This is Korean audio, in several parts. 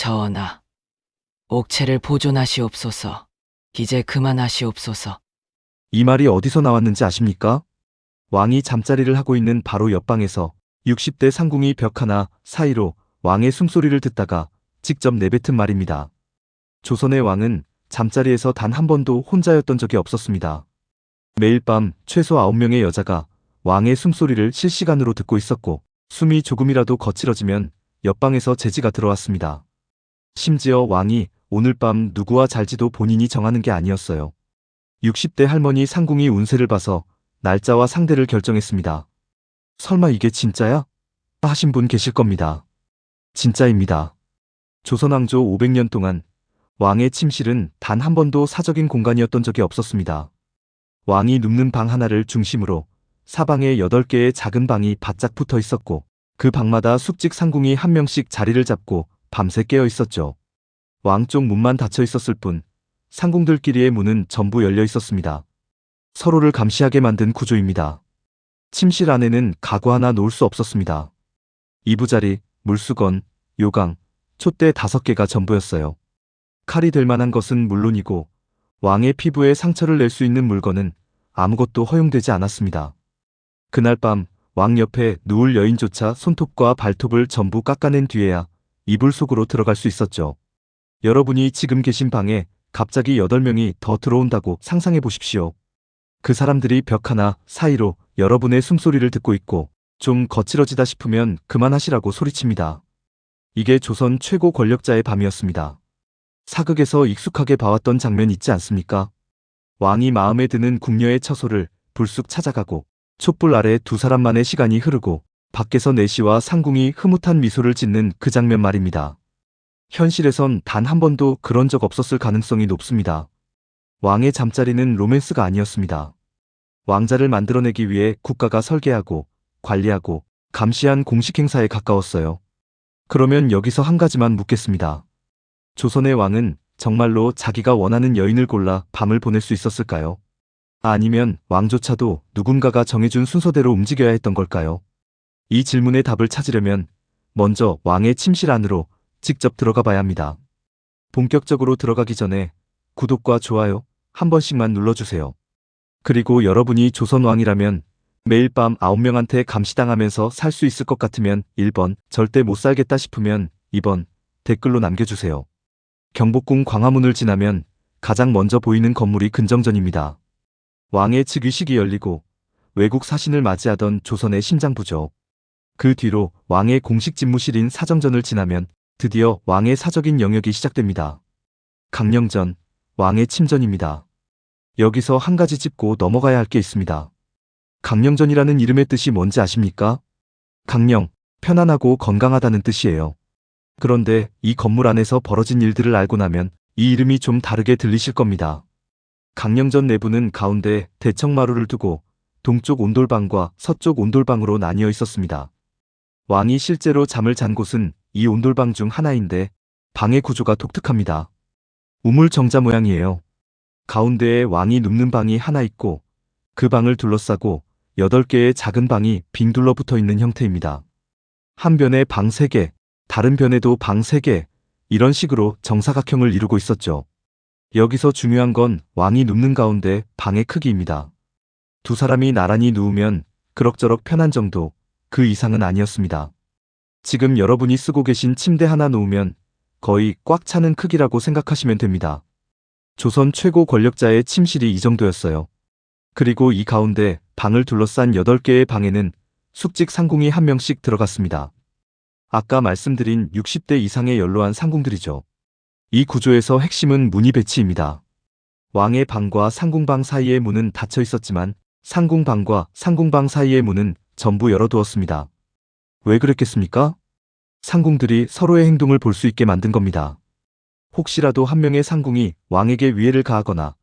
전하, 옥체를 보존하시옵소서. 이제 그만하시옵소서. 이 말이 어디서 나왔는지 아십니까? 왕이 잠자리를 하고 있는 바로 옆방에서 60대 상궁이 벽 하나 사이로 왕의 숨소리를 듣다가 직접 내뱉은 말입니다. 조선의 왕은 잠자리에서 단 한 번도 혼자였던 적이 없었습니다. 매일 밤 최소 9명의 여자가 왕의 숨소리를 실시간으로 듣고 있었고, 숨이 조금이라도 거칠어지면 옆방에서 제지가 들어왔습니다. 심지어 왕이 오늘 밤 누구와 잘지도 본인이 정하는 게 아니었어요. 60대 할머니 상궁이 운세를 봐서 날짜와 상대를 결정했습니다. 설마 이게 진짜야? 하신 분 계실 겁니다. 진짜입니다. 조선왕조 500년 동안 왕의 침실은 단 한 번도 사적인 공간이었던 적이 없었습니다. 왕이 눕는 방 하나를 중심으로 사방에 8개의 작은 방이 바짝 붙어 있었고, 그 방마다 숙직 상궁이 한 명씩 자리를 잡고 밤새 깨어 있었죠. 왕 쪽 문만 닫혀 있었을 뿐 상궁들끼리의 문은 전부 열려 있었습니다. 서로를 감시하게 만든 구조입니다. 침실 안에는 가구 하나 놓을 수 없었습니다. 이부자리, 물수건, 요강, 촛대 5개가 전부였어요. 칼이 될 만한 것은 물론이고 왕의 피부에 상처를 낼 수 있는 물건은 아무것도 허용되지 않았습니다. 그날 밤 왕 옆에 누울 여인조차 손톱과 발톱을 전부 깎아낸 뒤에야 이불 속으로 들어갈 수 있었죠. 여러분이 지금 계신 방에 갑자기 8명이 더 들어온다고 상상해 보십시오. 그 사람들이 벽 하나 사이로 여러분의 숨소리를 듣고 있고, 좀 거칠어지다 싶으면 그만하시라고 소리칩니다. 이게 조선 최고 권력자의 밤이었습니다. 사극에서 익숙하게 봐왔던 장면 있지 않습니까? 왕이 마음에 드는 궁녀의 처소를 불쑥 찾아가고, 촛불 아래 두 사람만의 시간이 흐르고, 밖에서 내시와 상궁이 흐뭇한 미소를 짓는 그 장면 말입니다. 현실에선 단 한 번도 그런 적 없었을 가능성이 높습니다. 왕의 잠자리는 로맨스가 아니었습니다. 왕자를 만들어내기 위해 국가가 설계하고 관리하고 감시한 공식 행사에 가까웠어요. 그러면 여기서 한 가지만 묻겠습니다. 조선의 왕은 정말로 자기가 원하는 여인을 골라 밤을 보낼 수 있었을까요? 아니면 왕조차도 누군가가 정해준 순서대로 움직여야 했던 걸까요? 이 질문의 답을 찾으려면 먼저 왕의 침실 안으로 직접 들어가 봐야 합니다. 본격적으로 들어가기 전에 구독과 좋아요 한 번씩만 눌러주세요. 그리고 여러분이 조선왕이라면 매일 밤 9명한테 감시당하면서 살 수 있을 것 같으면 1번, 절대 못 살겠다 싶으면 2번, 댓글로 남겨주세요. 경복궁 광화문을 지나면 가장 먼저 보이는 건물이 근정전입니다. 왕의 즉위식이 열리고 외국 사신을 맞이하던 조선의 심장부죠. 그 뒤로 왕의 공식 집무실인 사정전을 지나면 드디어 왕의 사적인 영역이 시작됩니다. 강령전, 왕의 침전입니다. 여기서 한 가지 짚고 넘어가야 할 게 있습니다. 강령전이라는 이름의 뜻이 뭔지 아십니까? 강령, 편안하고 건강하다는 뜻이에요. 그런데 이 건물 안에서 벌어진 일들을 알고 나면 이 이름이 좀 다르게 들리실 겁니다. 강령전 내부는 가운데 대청마루를 두고 동쪽 온돌방과 서쪽 온돌방으로 나뉘어 있었습니다. 왕이 실제로 잠을 잔 곳은 이 온돌방 중 하나인데 방의 구조가 독특합니다. 우물정자 모양이에요. 가운데에 왕이 눕는 방이 하나 있고, 그 방을 둘러싸고 8개의 작은 방이 빙 둘러붙어 있는 형태입니다. 한 변에 방 3개, 다른 변에도 방 3개, 이런 식으로 정사각형을 이루고 있었죠. 여기서 중요한 건 왕이 눕는 가운데 방의 크기입니다. 두 사람이 나란히 누우면 그럭저럭 편한 정도, 그 이상은 아니었습니다. 지금 여러분이 쓰고 계신 침대 하나 놓으면 거의 꽉 차는 크기라고 생각하시면 됩니다. 조선 최고 권력자의 침실이 이 정도였어요. 그리고 이 가운데 방을 둘러싼 8개의 방에는 숙직 상궁이 한 명씩 들어갔습니다. 아까 말씀드린 60대 이상의 연로한 상궁들이죠. 이 구조에서 핵심은 문의 배치입니다. 왕의 방과 상궁방 사이의 문은 닫혀 있었지만 상궁방과 상궁방 사이의 문은 전부 열어두었습니다. 왜 그랬겠습니까? 상궁들이 서로의 행동을 볼 수 있게 만든 겁니다. 혹시라도 한 명의 상궁이 왕에게 위해를 가하거나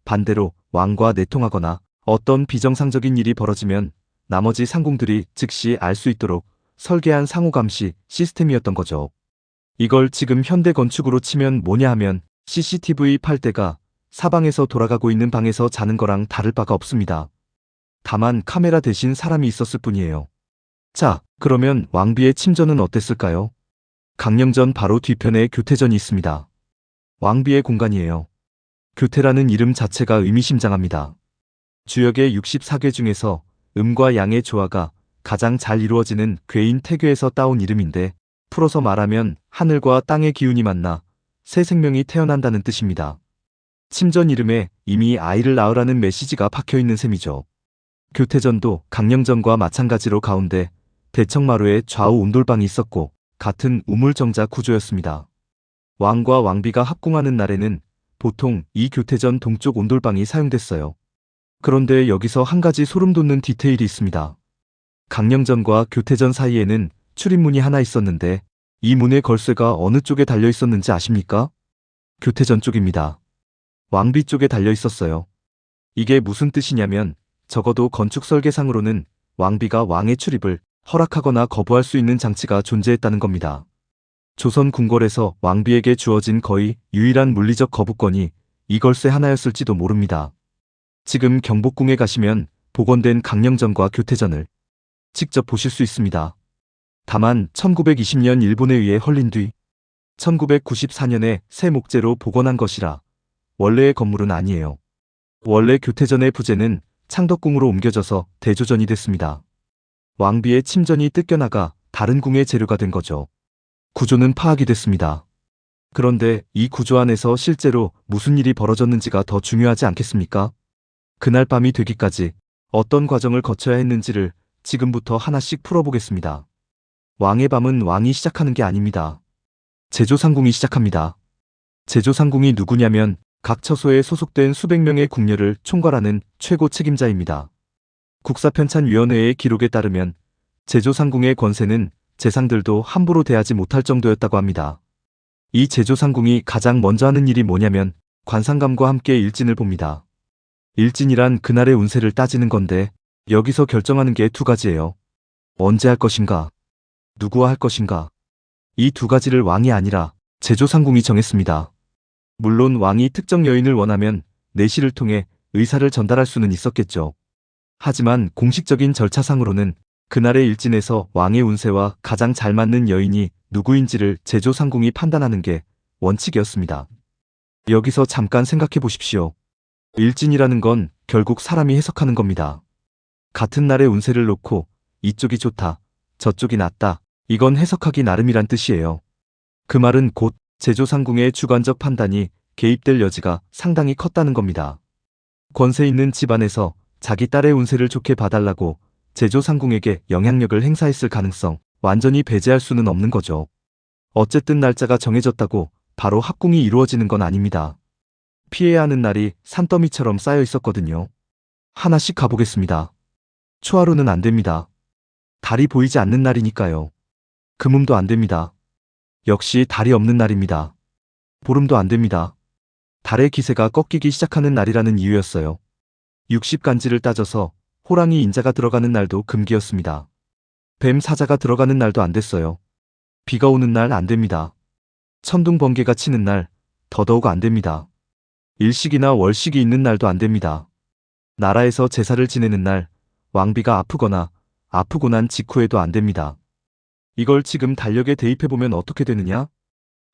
반대로 왕과 내통하거나 어떤 비정상적인 일이 벌어지면 나머지 상궁들이 즉시 알 수 있도록 설계한 상호감시 시스템이었던 거죠. 이걸 지금 현대 건축으로 치면 뭐냐 하면 CCTV 8대가 사방에서 돌아가고 있는 방에서 자는 거랑 다를 바가 없습니다. 다만 카메라 대신 사람이 있었을 뿐이에요. 자, 그러면 왕비의 침전은 어땠을까요? 강령전 바로 뒤편에 교태전이 있습니다. 왕비의 공간이에요. 교태라는 이름 자체가 의미심장합니다. 주역의 64괴 중에서 음과 양의 조화가 가장 잘 이루어지는 괴인 태괴에서 따온 이름인데, 풀어서 말하면 하늘과 땅의 기운이 만나 새 생명이 태어난다는 뜻입니다. 침전 이름에 이미 아이를 낳으라는 메시지가 박혀있는 셈이죠. 교태전도 강령전과 마찬가지로 가운데 대청마루에 좌우 온돌방이 있었고 같은 우물정자 구조였습니다. 왕과 왕비가 합궁하는 날에는 보통 이 교태전 동쪽 온돌방이 사용됐어요. 그런데 여기서 한 가지 소름 돋는 디테일이 있습니다. 강령전과 교태전 사이에는 출입문이 하나 있었는데 이 문의 걸쇠가 어느 쪽에 달려 있었는지 아십니까? 교태전 쪽입니다. 왕비 쪽에 달려 있었어요. 이게 무슨 뜻이냐면 적어도 건축 설계상으로는 왕비가 왕의 출입을 허락하거나 거부할 수 있는 장치가 존재했다는 겁니다. 조선 궁궐에서 왕비에게 주어진 거의 유일한 물리적 거부권이 이 걸쇠 하나였을지도 모릅니다. 지금 경복궁에 가시면 복원된 강령전과 교태전을 직접 보실 수 있습니다. 다만 1920년 일본에 의해 헐린 뒤 1994년에 새 목재로 복원한 것이라 원래의 건물은 아니에요. 원래 교태전의 부재는 창덕궁으로 옮겨져서 대조전이 됐습니다. 왕비의 침전이 뜯겨나가 다른 궁의 재료가 된 거죠. 구조는 파악이 됐습니다. 그런데 이 구조 안에서 실제로 무슨 일이 벌어졌는지가 더 중요하지 않겠습니까? 그날 밤이 되기까지 어떤 과정을 거쳐야 했는지를 지금부터 하나씩 풀어보겠습니다. 왕의 밤은 왕이 시작하는 게 아닙니다. 제조상궁이 시작합니다. 제조상궁이 누구냐면 각 처소에 소속된 수백 명의 궁녀를 총괄하는 최고 책임자입니다. 국사편찬위원회의 기록에 따르면 제조상궁의 권세는 재상들도 함부로 대하지 못할 정도였다고 합니다. 이 제조상궁이 가장 먼저 하는 일이 뭐냐면 관상감과 함께 일진을 봅니다. 일진이란 그날의 운세를 따지는 건데 여기서 결정하는 게 두 가지예요. 언제 할 것인가, 누구와 할 것인가. 이 두 가지를 왕이 아니라 제조상궁이 정했습니다. 물론 왕이 특정 여인을 원하면 내시를 통해 의사를 전달할 수는 있었겠죠. 하지만 공식적인 절차상으로는 그날의 일진에서 왕의 운세와 가장 잘 맞는 여인이 누구인지를 제조상궁이 판단하는 게 원칙이었습니다. 여기서 잠깐 생각해 보십시오. 일진이라는 건 결국 사람이 해석하는 겁니다. 같은 날의 운세를 놓고 이쪽이 좋다, 저쪽이 낫다, 이건 해석하기 나름이란 뜻이에요. 그 말은 곧 제조상궁의 주관적 판단이 개입될 여지가 상당히 컸다는 겁니다. 권세 있는 집안에서 자기 딸의 운세를 좋게 봐달라고 제조상궁에게 영향력을 행사했을 가능성 완전히 배제할 수는 없는 거죠. 어쨌든 날짜가 정해졌다고 바로 합궁이 이루어지는 건 아닙니다. 피해야 하는 날이 산더미처럼 쌓여 있었거든요. 하나씩 가보겠습니다. 초하루는 안 됩니다. 달이 보이지 않는 날이니까요. 금음도 안 됩니다. 역시 달이 없는 날입니다. 보름도 안 됩니다. 달의 기세가 꺾이기 시작하는 날이라는 이유였어요. 60간지를 따져서 호랑이 인자가 들어가는 날도 금기였습니다. 뱀 사자가 들어가는 날도 안 됐어요. 비가 오는 날 안 됩니다. 천둥 번개가 치는 날 더더욱 안 됩니다. 일식이나 월식이 있는 날도 안 됩니다. 나라에서 제사를 지내는 날, 왕비가 아프거나 아프고 난 직후에도 안 됩니다. 이걸 지금 달력에 대입해보면 어떻게 되느냐?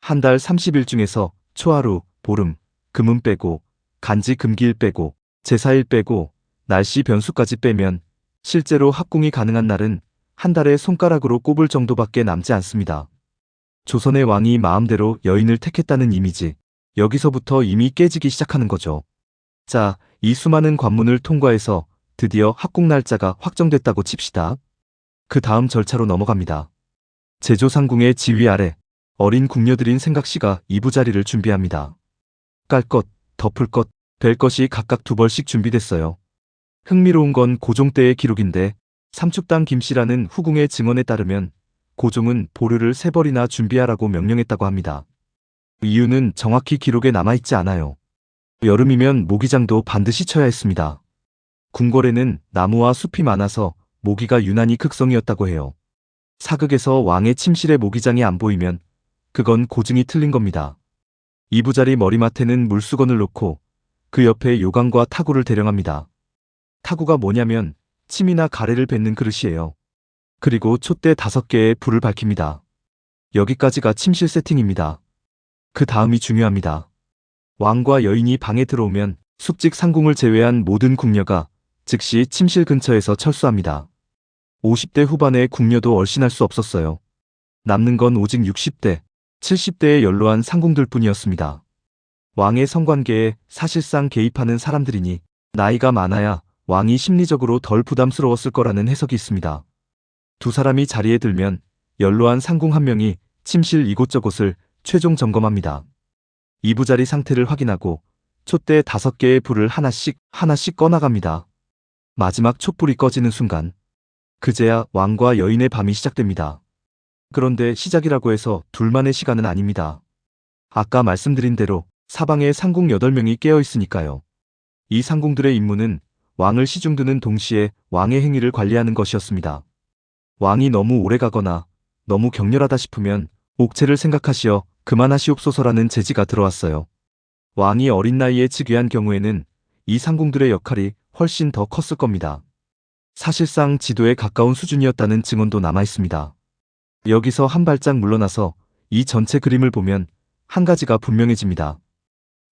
한 달 30일 중에서 초하루, 보름, 금음 빼고, 간지 금기일 빼고, 제사일 빼고, 날씨 변수까지 빼면 실제로 합궁이 가능한 날은 한 달에 손가락으로 꼽을 정도밖에 남지 않습니다. 조선의 왕이 마음대로 여인을 택했다는 이미지, 여기서부터 이미 깨지기 시작하는 거죠. 자, 이 수많은 관문을 통과해서 드디어 합궁 날짜가 확정됐다고 칩시다. 그 다음 절차로 넘어갑니다. 제조상궁의 지휘 아래 어린 궁녀들인 생각씨가 이부자리를 준비합니다. 깔 것, 덮을 것, 벨 것이 각각 2벌씩 준비됐어요. 흥미로운 건 고종 때의 기록인데 삼축당 김씨라는 후궁의 증언에 따르면 고종은 보류를 3벌이나 준비하라고 명령했다고 합니다. 이유는 정확히 기록에 남아있지 않아요. 여름이면 모기장도 반드시 쳐야 했습니다. 궁궐에는 나무와 숲이 많아서 모기가 유난히 극성이었다고 해요. 사극에서 왕의 침실에 모기장이 안 보이면 그건 고증이 틀린 겁니다. 이부자리 머리맡에는 물수건을 놓고 그 옆에 요강과 타구를 대령합니다. 타구가 뭐냐면 침이나 가래를 뱉는 그릇이에요. 그리고 촛대 5개에 불을 밝힙니다. 여기까지가 침실 세팅입니다. 그 다음이 중요합니다. 왕과 여인이 방에 들어오면 숙직 상궁을 제외한 모든 궁녀가 즉시 침실 근처에서 철수합니다. 50대 후반의 궁녀도 얼씬할 수 없었어요. 남는 건 오직 60대, 70대의 연로한 상궁들 뿐이었습니다. 왕의 성관계에 사실상 개입하는 사람들이니 나이가 많아야 왕이 심리적으로 덜 부담스러웠을 거라는 해석이 있습니다. 두 사람이 자리에 들면 연로한 상궁 한 명이 침실 이곳저곳을 최종 점검합니다. 이부자리 상태를 확인하고 촛대 5개의 불을 하나씩 꺼나갑니다. 마지막 촛불이 꺼지는 순간 그제야 왕과 여인의 밤이 시작됩니다. 그런데 시작이라고 해서 둘만의 시간은 아닙니다. 아까 말씀드린 대로 사방에 상궁 8명이 깨어 있으니까요. 이 상궁들의 임무는 왕을 시중드는 동시에 왕의 행위를 관리하는 것이었습니다. 왕이 너무 오래 가거나 너무 격렬하다 싶으면 옥체를 생각하시어 그만하시옵소서라는 제지가 들어왔어요. 왕이 어린 나이에 즉위한 경우에는 이 상궁들의 역할이 훨씬 더 컸을 겁니다. 사실상 지도에 가까운 수준이었다는 증언도 남아 있습니다. 여기서 한 발짝 물러나서 이 전체 그림을 보면 한 가지가 분명해집니다.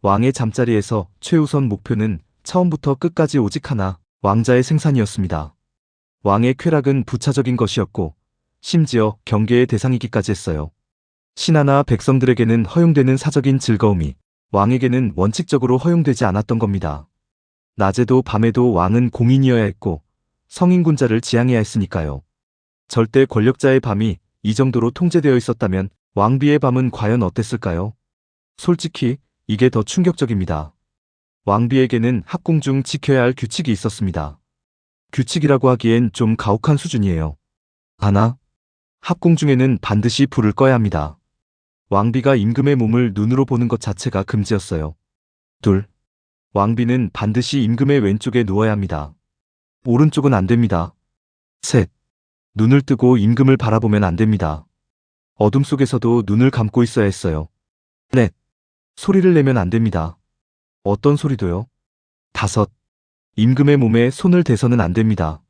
왕의 잠자리에서 최우선 목표는 처음부터 끝까지 오직 하나, 왕자의 생산이었습니다. 왕의 쾌락은 부차적인 것이었고 심지어 경계의 대상이기까지 했어요. 신하나 백성들에게는 허용되는 사적인 즐거움이 왕에게는 원칙적으로 허용되지 않았던 겁니다. 낮에도 밤에도 왕은 공인이어야 했고 성인군자를 지향해야 했으니까요. 절대 권력자의 밤이 이 정도로 통제되어 있었다면 왕비의 밤은 과연 어땠을까요? 솔직히 이게 더 충격적입니다. 왕비에게는 합궁 중 지켜야 할 규칙이 있었습니다. 규칙이라고 하기엔 좀 가혹한 수준이에요. 하나, 합궁 중에는 반드시 불을 꺼야 합니다. 왕비가 임금의 몸을 눈으로 보는 것 자체가 금지였어요. 둘, 왕비는 반드시 임금의 왼쪽에 누워야 합니다. 오른쪽은 안 됩니다. 셋, 눈을 뜨고 임금을 바라보면 안 됩니다. 어둠 속에서도 눈을 감고 있어야 했어요. 넷, 소리를 내면 안 됩니다. 어떤 소리도요. 다섯, 임금의 몸에 손을 대서는 안 됩니다.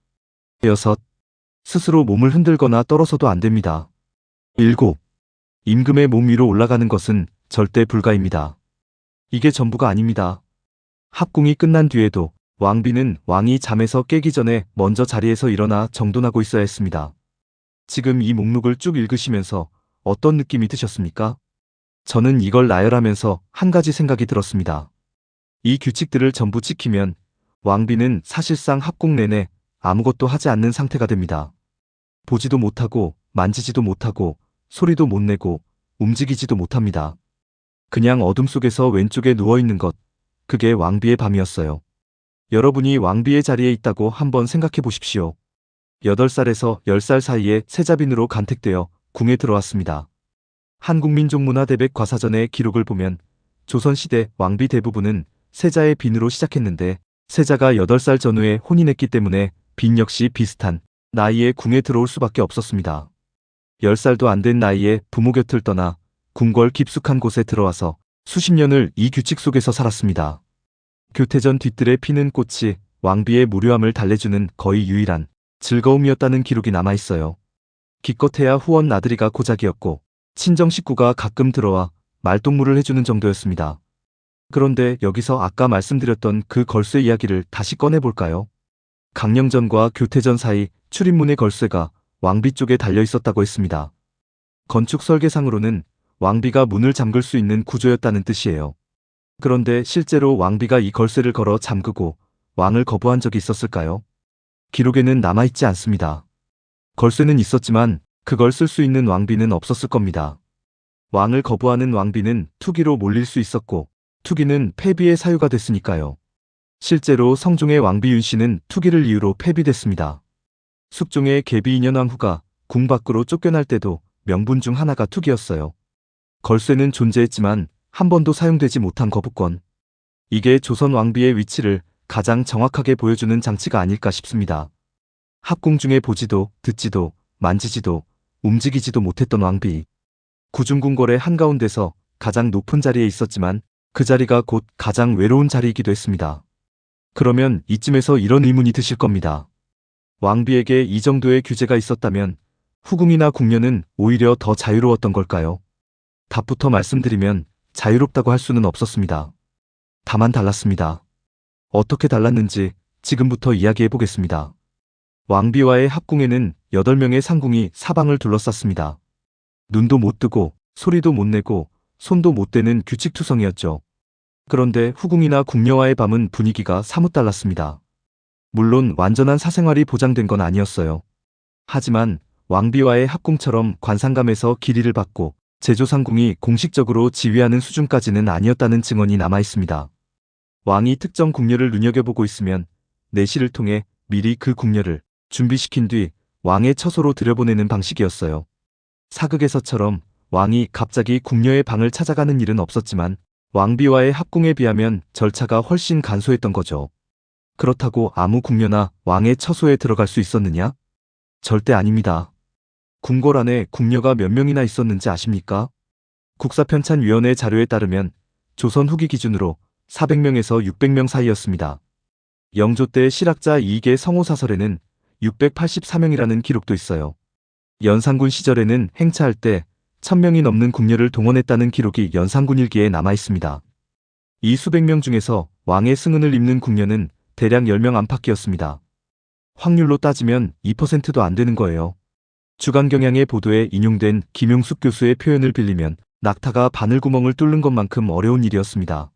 여섯, 스스로 몸을 흔들거나 떨어서도 안 됩니다. 일곱, 임금의 몸 위로 올라가는 것은 절대 불가입니다. 이게 전부가 아닙니다. 합궁이 끝난 뒤에도 왕비는 왕이 잠에서 깨기 전에 먼저 자리에서 일어나 정돈하고 있어야 했습니다. 지금 이 목록을 쭉 읽으시면서 어떤 느낌이 드셨습니까? 저는 이걸 나열하면서 한 가지 생각이 들었습니다. 이 규칙들을 전부 지키면 왕비는 사실상 합궁 내내 아무것도 하지 않는 상태가 됩니다. 보지도 못하고 만지지도 못하고 소리도 못 내고 움직이지도 못합니다. 그냥 어둠 속에서 왼쪽에 누워있는 것, 그게 왕비의 밤이었어요. 여러분이 왕비의 자리에 있다고 한번 생각해 보십시오. 8살에서 10살 사이에 세자빈으로 간택되어 궁에 들어왔습니다. 한국민족문화대백 과사전의 기록을 보면 조선시대 왕비 대부분은 세자의 빈으로 시작했는데 세자가 8살 전후에 혼인했기 때문에 빈 역시 비슷한 나이에 궁에 들어올 수밖에 없었습니다. 10살도 안 된 나이에 부모 곁을 떠나 궁궐 깊숙한 곳에 들어와서 수십 년을 이 규칙 속에서 살았습니다. 교태전 뒤뜰에 피는 꽃이 왕비의 무료함을 달래주는 거의 유일한 즐거움이었다는 기록이 남아있어요. 기껏해야 후원 나들이가 고작이었고 친정 식구가 가끔 들어와 말동무를 해주는 정도였습니다. 그런데 여기서 아까 말씀드렸던 그 걸쇠 이야기를 다시 꺼내볼까요? 강령전과 교태전 사이 출입문의 걸쇠가 왕비 쪽에 달려 있었다고 했습니다. 건축 설계상으로는 왕비가 문을 잠글 수 있는 구조였다는 뜻이에요. 그런데 실제로 왕비가 이 걸쇠를 걸어 잠그고 왕을 거부한 적이 있었을까요? 기록에는 남아있지 않습니다. 걸쇠는 있었지만 그걸 쓸 수 있는 왕비는 없었을 겁니다. 왕을 거부하는 왕비는 투기로 몰릴 수 있었고 투기는 폐비의 사유가 됐으니까요. 실제로 성종의 왕비 윤씨는 투기를 이유로 폐비됐습니다. 숙종의 계비 인현왕후가 궁 밖으로 쫓겨날 때도 명분 중 하나가 투기였어요. 걸쇠는 존재했지만 한 번도 사용되지 못한 거부권. 이게 조선 왕비의 위치를 가장 정확하게 보여주는 장치가 아닐까 싶습니다. 합궁 중에 보지도 듣지도 만지지도 움직이지도 못했던 왕비. 구중궁궐의 한가운데서 가장 높은 자리에 있었지만 그 자리가 곧 가장 외로운 자리이기도 했습니다. 그러면 이쯤에서 이런 의문이 드실 겁니다. 왕비에게 이 정도의 규제가 있었다면 후궁이나 궁녀는 오히려 더 자유로웠던 걸까요? 답부터 말씀드리면 자유롭다고 할 수는 없었습니다. 다만 달랐습니다. 어떻게 달랐는지 지금부터 이야기해 보겠습니다. 왕비와의 합궁에는 8명의 상궁이 사방을 둘러쌌습니다. 눈도 못 뜨고 소리도 못 내고 손도 못 대는 규칙투성이었죠. 그런데 후궁이나 궁녀와의 밤은 분위기가 사뭇 달랐습니다. 물론 완전한 사생활이 보장된 건 아니었어요. 하지만 왕비와의 합궁처럼 관상감에서 기리를 받고 제조상궁이 공식적으로 지휘하는 수준까지는 아니었다는 증언이 남아 있습니다. 왕이 특정 궁녀를 눈여겨보고 있으면 내시를 통해 미리 그 궁녀를 준비시킨 뒤 왕의 처소로 들여보내는 방식이었어요. 사극에서처럼 왕이 갑자기 궁녀의 방을 찾아가는 일은 없었지만 왕비와의 합궁에 비하면 절차가 훨씬 간소했던 거죠. 그렇다고 아무 궁녀나 왕의 처소에 들어갈 수 있었느냐? 절대 아닙니다. 궁궐 안에 궁녀가 몇 명이나 있었는지 아십니까? 국사편찬위원회 자료에 따르면 조선 후기 기준으로 400명에서 600명 사이였습니다. 영조 때 실학자 이익의 성호사설에는 684명이라는 기록도 있어요. 연산군 시절에는 행차할 때 1000명이 넘는 궁녀를 동원했다는 기록이 연산군 일기에 남아 있습니다. 이 수백 명 중에서 왕의 승은을 입는 궁녀는 대략 10명 안팎이었습니다. 확률로 따지면 2%도 안 되는 거예요. 주간경향의 보도에 인용된 김용숙 교수의 표현을 빌리면 낙타가 바늘구멍을 뚫는 것만큼 어려운 일이었습니다.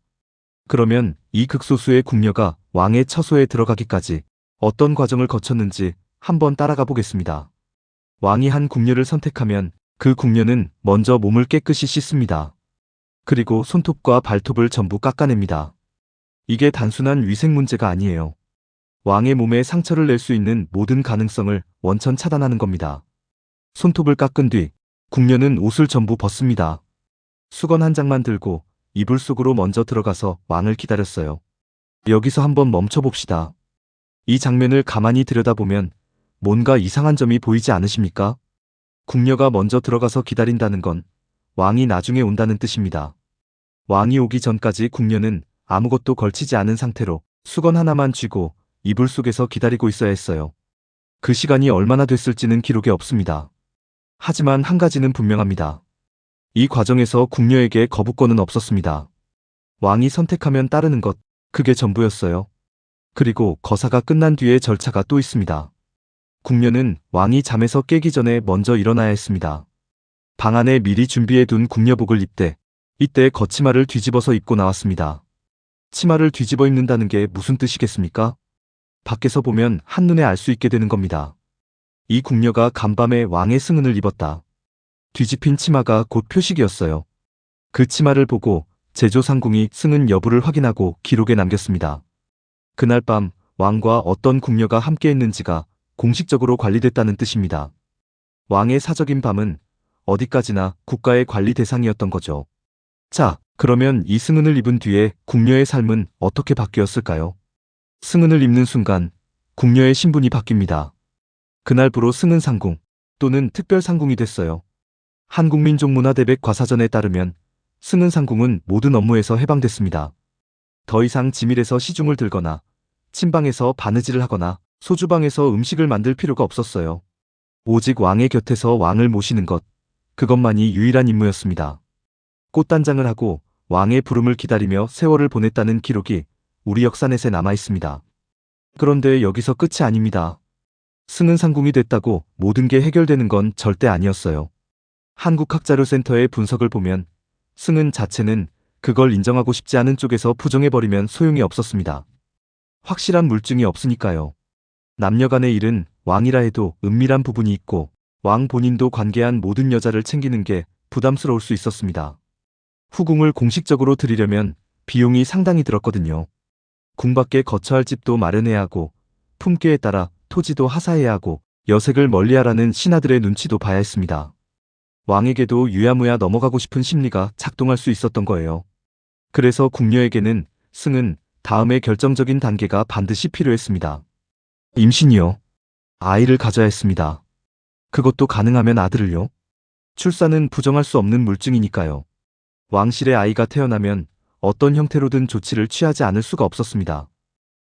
그러면 이 극소수의 궁녀가 왕의 처소에 들어가기까지 어떤 과정을 거쳤는지 한번 따라가 보겠습니다. 왕이 한 궁녀를 선택하면 그 궁녀는 먼저 몸을 깨끗이 씻습니다. 그리고 손톱과 발톱을 전부 깎아냅니다. 이게 단순한 위생 문제가 아니에요. 왕의 몸에 상처를 낼 수 있는 모든 가능성을 원천 차단하는 겁니다. 손톱을 깎은 뒤 궁녀는 옷을 전부 벗습니다. 수건 한 장만 들고 이불 속으로 먼저 들어가서 왕을 기다렸어요. 여기서 한번 멈춰봅시다. 이 장면을 가만히 들여다보면 뭔가 이상한 점이 보이지 않으십니까? 궁녀가 먼저 들어가서 기다린다는 건 왕이 나중에 온다는 뜻입니다. 왕이 오기 전까지 궁녀는 아무것도 걸치지 않은 상태로 수건 하나만 쥐고 이불 속에서 기다리고 있어야 했어요. 그 시간이 얼마나 됐을지는 기록에 없습니다. 하지만 한 가지는 분명합니다. 이 과정에서 궁녀에게 거부권은 없었습니다. 왕이 선택하면 따르는 것, 그게 전부였어요. 그리고 거사가 끝난 뒤에 절차가 또 있습니다. 궁녀는 왕이 잠에서 깨기 전에 먼저 일어나야 했습니다. 방 안에 미리 준비해둔 궁녀복을 입되 이때 겉치마를 뒤집어서 입고 나왔습니다. 치마를 뒤집어 입는다는 게 무슨 뜻이겠습니까? 밖에서 보면 한눈에 알 수 있게 되는 겁니다. 이 궁녀가 간밤에 왕의 승은을 입었다. 뒤집힌 치마가 곧 표식이었어요. 그 치마를 보고 제조상궁이 승은 여부를 확인하고 기록에 남겼습니다. 그날 밤 왕과 어떤 궁녀가 함께했는지가 공식적으로 관리됐다는 뜻입니다. 왕의 사적인 밤은 어디까지나 국가의 관리 대상이었던 거죠. 자, 그러면 이 승은을 입은 뒤에 궁녀의 삶은 어떻게 바뀌었을까요? 승은을 입는 순간 궁녀의 신분이 바뀝니다. 그날부로 승은상궁 또는 특별상궁이 됐어요. 한국민족문화대백 과사전에 따르면 승은상궁은 모든 업무에서 해방됐습니다. 더 이상 지밀에서 시중을 들거나 침방에서 바느질을 하거나 소주방에서 음식을 만들 필요가 없었어요. 오직 왕의 곁에서 왕을 모시는 것, 그것만이 유일한 임무였습니다. 꽃단장을 하고 왕의 부름을 기다리며 세월을 보냈다는 기록이 우리 역사넷에 남아 있습니다. 그런데 여기서 끝이 아닙니다. 승은상궁이 됐다고 모든 게 해결되는 건 절대 아니었어요. 한국학자료센터의 분석을 보면 승은 자체는 그걸 인정하고 싶지 않은 쪽에서 부정해버리면 소용이 없었습니다. 확실한 물증이 없으니까요. 남녀간의 일은 왕이라 해도 은밀한 부분이 있고 왕 본인도 관계한 모든 여자를 챙기는 게 부담스러울 수 있었습니다. 후궁을 공식적으로 들이려면 비용이 상당히 들었거든요. 궁 밖에 거처할 집도 마련해야 하고 품귀에 따라 토지도 하사해야 하고 여색을 멀리하라는 신하들의 눈치도 봐야 했습니다. 왕에게도 유야무야 넘어가고 싶은 심리가 작동할 수 있었던 거예요. 그래서 궁녀에게는 승은 다음의 결정적인 단계가 반드시 필요했습니다. 임신이요. 아이를 가져야 했습니다. 그것도 가능하면 아들을요. 출산은 부정할 수 없는 물증이니까요. 왕실의 아이가 태어나면 어떤 형태로든 조치를 취하지 않을 수가 없었습니다.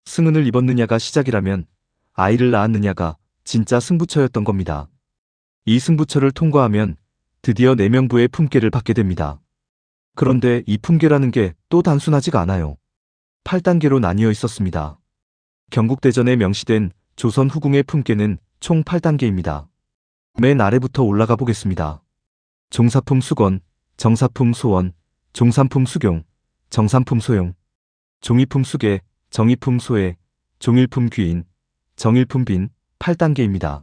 승은을 입었느냐가 시작이라면 아이를 낳았느냐가 진짜 승부처였던 겁니다. 이 승부처를 통과하면 드디어 내명부의 품계를 받게 됩니다. 그런데 이 품계라는 게 또 단순하지가 않아요. 8단계로 나뉘어 있었습니다. 경국대전에 명시된 조선 후궁의 품계는 총 8단계입니다. 맨 아래부터 올라가 보겠습니다. 종사품 수건, 정사품 소원, 종삼품 수경, 정삼품 소용, 종이품 수계, 정이품 소애, 종일품 귀인, 정일품 빈 8단계입니다.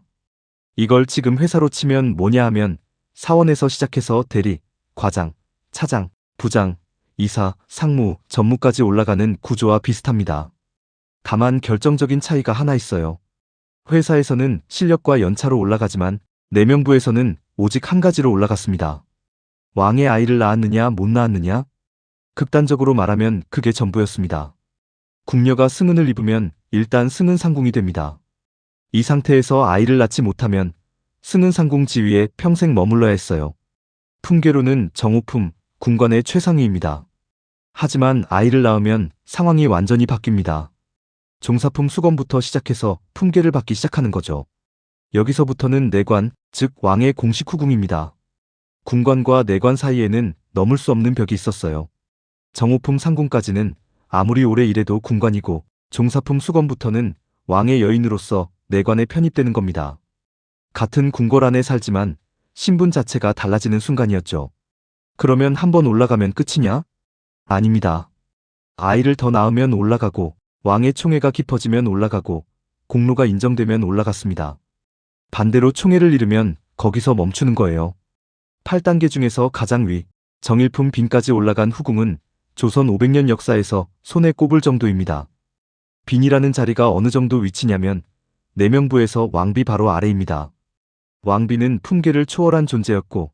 이걸 지금 회사로 치면 뭐냐 하면 사원에서 시작해서 대리, 과장, 차장, 부장, 이사, 상무, 전무까지 올라가는 구조와 비슷합니다. 다만 결정적인 차이가 하나 있어요. 회사에서는 실력과 연차로 올라가지만 내명부에서는 오직 한 가지로 올라갔습니다. 왕의 아이를 낳았느냐 못 낳았느냐? 극단적으로 말하면 그게 전부였습니다. 궁녀가 승은을 입으면 일단 승은 상궁이 됩니다. 이 상태에서 아이를 낳지 못하면 승은 상궁 지위에 평생 머물러야 했어요. 품계로는 정오품, 궁관의 최상위입니다. 하지만 아이를 낳으면 상황이 완전히 바뀝니다. 종사품 수건부터 시작해서 품계를 받기 시작하는 거죠. 여기서부터는 내관, 즉 왕의 공식 후궁입니다. 궁관과 내관 사이에는 넘을 수 없는 벽이 있었어요. 정오품 상궁까지는 아무리 오래 일해도 궁관이고 종사품 수건부터는 왕의 여인으로서 내관에 편입되는 겁니다. 같은 궁궐 안에 살지만 신분 자체가 달라지는 순간이었죠. 그러면 한번 올라가면 끝이냐? 아닙니다. 아이를 더 낳으면 올라가고 왕의 총애가 깊어지면 올라가고 공로가 인정되면 올라갔습니다. 반대로 총애를 잃으면 거기서 멈추는 거예요. 8단계 중에서 가장 위, 정일품 빈까지 올라간 후궁은 조선 500년 역사에서 손에 꼽을 정도입니다. 빈이라는 자리가 어느 정도 위치냐면 내명부에서 왕비 바로 아래입니다. 왕비는 품계를 초월한 존재였고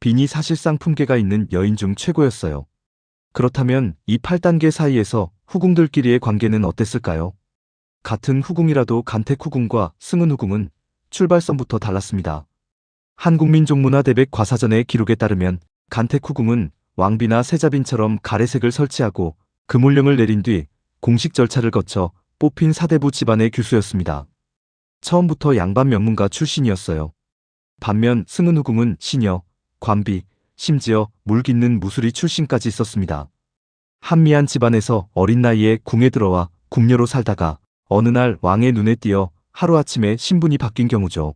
빈이 사실상 품계가 있는 여인 중 최고였어요. 그렇다면 이 8단계 사이에서 후궁들끼리의 관계는 어땠을까요? 같은 후궁이라도 간택 후궁과 승은 후궁은 출발선부터 달랐습니다. 한국민족문화대백 과사전의 기록에 따르면 간택 후궁은 왕비나 세자빈처럼 가래색을 설치하고 금올령을 내린 뒤 공식 절차를 거쳐 뽑힌 사대부 집안의 규수였습니다. 처음부터 양반 명문가 출신이었어요. 반면 승은 후궁은 시녀, 관비, 심지어 물깃는 무수리 출신까지 있었습니다. 한미한 집안에서 어린 나이에 궁에 들어와 궁녀로 살다가 어느 날 왕의 눈에 띄어 하루아침에 신분이 바뀐 경우죠.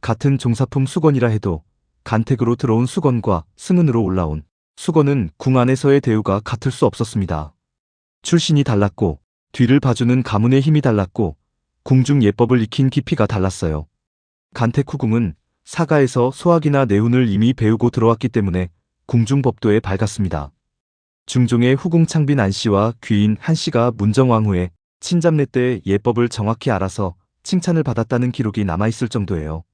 같은 종사품 수건이라 해도 간택으로 들어온 수건과 승은으로 올라온 수건은 궁 안에서의 대우가 같을 수 없었습니다. 출신이 달랐고 뒤를 봐주는 가문의 힘이 달랐고 궁중 예법을 익힌 깊이가 달랐어요. 간택 후궁은 사가에서 소학이나 내훈을 이미 배우고 들어왔기 때문에 궁중 법도에 밝았습니다. 중종의 후궁 창빈 안씨와 귀인 한씨가 문정왕 후에 친잡내 때 예법을 정확히 알아서 칭찬을 받았다는 기록이 남아있을 정도예요.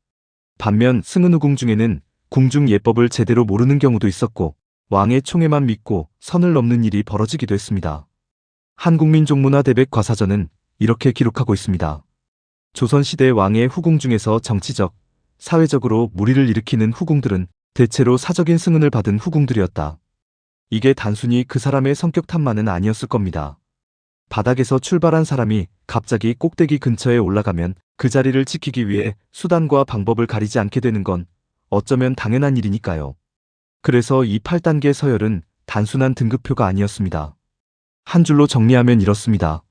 반면 승은 후궁 중에는 궁중 예법을 제대로 모르는 경우도 있었고 왕의 총애만 믿고 선을 넘는 일이 벌어지기도 했습니다. 한국민족문화대백 과사전은 이렇게 기록하고 있습니다. 조선시대 왕의 후궁 중에서 정치적, 사회적으로 무리를 일으키는 후궁들은 대체로 사적인 승은을 받은 후궁들이었다. 이게 단순히 그 사람의 성격 탓만은 아니었을 겁니다. 바닥에서 출발한 사람이 갑자기 꼭대기 근처에 올라가면 그 자리를 지키기 위해 수단과 방법을 가리지 않게 되는 건 어쩌면 당연한 일이니까요. 그래서 이 8단계 서열은 단순한 등급표가 아니었습니다. 한 줄로 정리하면 이렇습니다.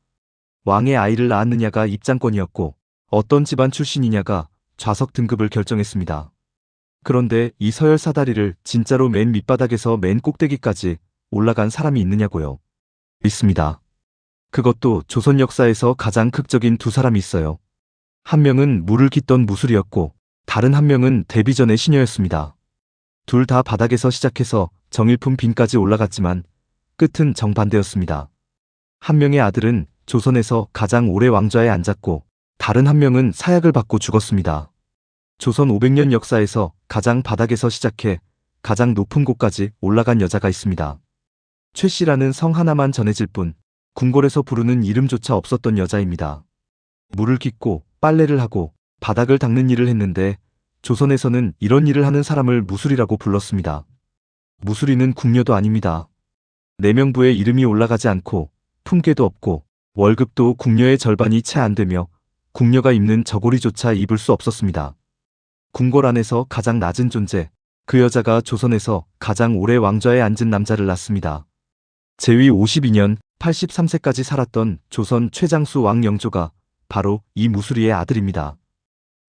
왕의 아이를 낳았느냐가 입장권이었고 어떤 집안 출신이냐가 좌석 등급을 결정했습니다. 그런데 이 서열 사다리를 진짜로 맨 밑바닥에서 맨 꼭대기까지 올라간 사람이 있느냐고요? 있습니다. 그것도 조선 역사에서 가장 극적인 두 사람이 있어요. 한 명은 물을 깃던 무술이었고 다른 한 명은 데뷔 전의 시녀였습니다. 둘 다 바닥에서 시작해서 정일품 빈까지 올라갔지만 끝은 정반대였습니다. 한 명의 아들은 조선에서 가장 오래 왕좌에 앉았고 다른 한 명은 사약을 받고 죽었습니다. 조선 500년 역사에서 가장 바닥에서 시작해 가장 높은 곳까지 올라간 여자가 있습니다. 최씨라는 성 하나만 전해질 뿐 궁궐에서 부르는 이름조차 없었던 여자입니다. 물을 깃고 빨래를 하고 바닥을 닦는 일을 했는데 조선에서는 이런 일을 하는 사람을 무술이라고 불렀습니다. 무술이는 궁녀도 아닙니다. 내명부에 이름이 올라가지 않고 품계도 없고 월급도 궁녀의 절반이 채 안 되며 궁녀가 입는 저고리조차 입을 수 없었습니다. 궁궐 안에서 가장 낮은 존재, 그 여자가 조선에서 가장 오래 왕좌에 앉은 남자를 낳습니다. 제위 52년 83세까지 살았던 조선 최장수 왕 영조가 바로 이 무수리의 아들입니다.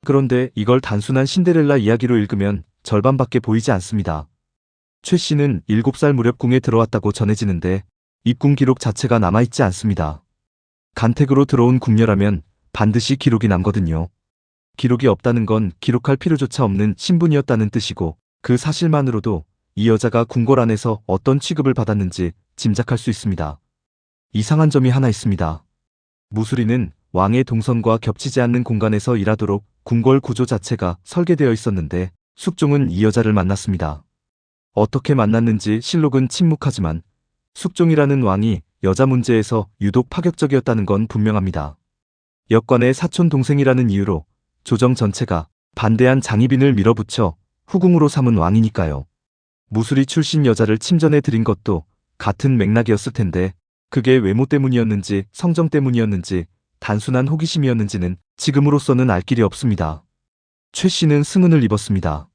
그런데 이걸 단순한 신데렐라 이야기로 읽으면 절반밖에 보이지 않습니다. 최 씨는 7살 무렵 궁에 들어왔다고 전해지는데 입궁 기록 자체가 남아있지 않습니다. 간택으로 들어온 궁녀라면 반드시 기록이 남거든요. 기록이 없다는 건 기록할 필요조차 없는 신분이었다는 뜻이고 그 사실만으로도 이 여자가 궁궐 안에서 어떤 취급을 받았는지 짐작할 수 있습니다. 이상한 점이 하나 있습니다. 무수리는 왕의 동선과 겹치지 않는 공간에서 일하도록 궁궐 구조 자체가 설계되어 있었는데 숙종은 이 여자를 만났습니다. 어떻게 만났는지 실록은 침묵하지만 숙종이라는 왕이 여자 문제에서 유독 파격적이었다는 건 분명합니다. 역관의 사촌 동생이라는 이유로 조정 전체가 반대한 장희빈을 밀어붙여 후궁으로 삼은 왕이니까요. 무수리 출신 여자를 침전해 들인 것도 같은 맥락이었을 텐데 그게 외모 때문이었는지 성정 때문이었는지 단순한 호기심이었는지는 지금으로서는 알 길이 없습니다. 최 씨는 승은을 입었습니다.